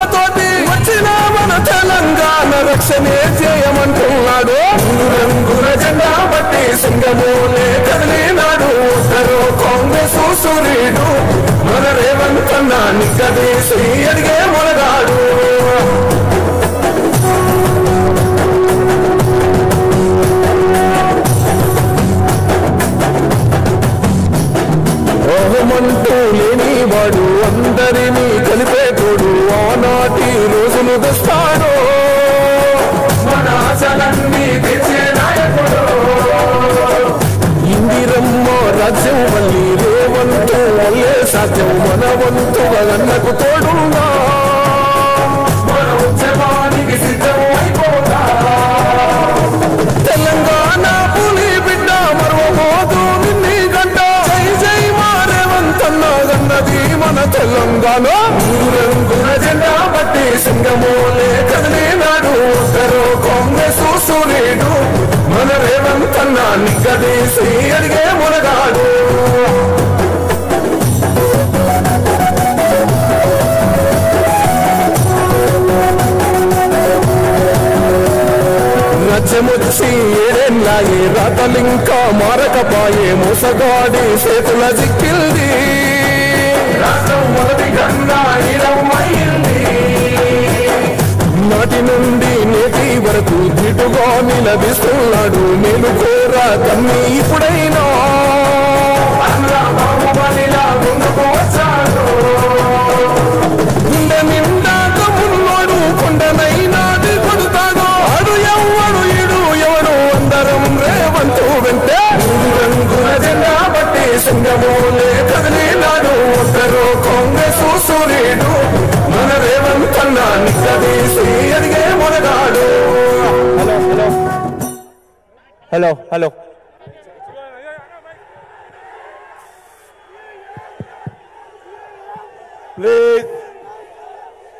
వచ్చిన మన తెలంగాణ రక్షణే చేయమంటున్నాడు. రంగుల జెండా బట్టి సింగమూలే కదిలినాడు. ఉత్తరో కాంగ్రెస్ సూర్యుడు మన రేవంత్ అన్న నిగ్గదీసి అడిగే మొలగాడు. ఓహమంటూ లేనివాడు అందరినీ కలిపేటోడు. ఆనాటి రోజులు తెస్తాడు మన ఆశలన్నీ తెచ్చే నాయకుడు. ఇందిరమ్మ రాజ్యం మళ్ళీ రేవంతు వల్లే సాధ్యం. మన వంతుగా అన్నకు తోడుగా మన ఉద్యమానికి సిద్ధం అయిపోతా. తెలంగాణ పులి బిడ్డ మరవబోదు నిన్ని గంట. జై జై మా రేవంత్ అన్న గన్నది మన తెలంగాణ. రంగుల జెండా బట్టి సింగమూలే కదిలినాడు. ఉత్తరో కాంగ్రెస్ సూర్యుడు మన రేవంత్ అన్న నిగ్గదీసి అడిగే మొలగాడు. రాజ్యమొచ్చి ఏడేళ్ళాయే రాతలింకా మారకపాయే. మోసగాడి చేతుల చిక్కిల్ది రాష్ట్రం మొదటి గంగా ఇరవైంది. నాటి నుండి నేటి వరకు దిటుగా నిలదీస్తున్నాడు. నేను కోరా తన్ని ఇప్పుడైనా బాహుబలిలా ముందుకు వచ్చాడు. గుండె నిండాక మున్నోడు కొండనైనాది కొడుతాడు. అడు ఎవడు ఇడు ఎవడు అందరం రేవంతు వెంటే. రంగుల జెండా బట్టి సింగమూలే కదిలినాడు. ఉత్తరో కాంగ్రెస్ సూర్యుడు మన రేవంత్ అన్న నిగ్గదీసి అడిగే మొలగాడు. Hello hello please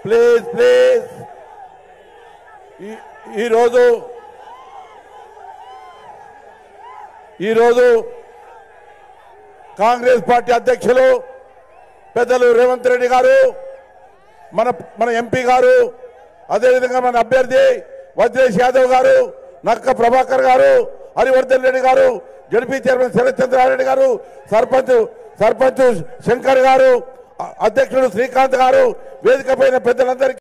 please please ఈరోజు కాంగ్రెస్ పార్టీ అధ్యక్షులు పెద్దలు రేవంత్ రెడ్డి గారు, మన ఎంపీ గారు, అదేవిధంగా మన అభ్యర్థి వజ్రేష్ యాదవ్ గారు, నక్క ప్రభాకర్ గారు, హరివర్ధన్ రెడ్డి గారు, జడ్పీ చైర్మన్ శరత్ చంద్రారెడ్డి గారు, సర్పంచ్ శంకర్ గారు, అధ్యక్షుడు శ్రీకాంత్ గారు, వేదిక పైన పెద్దలందరికీ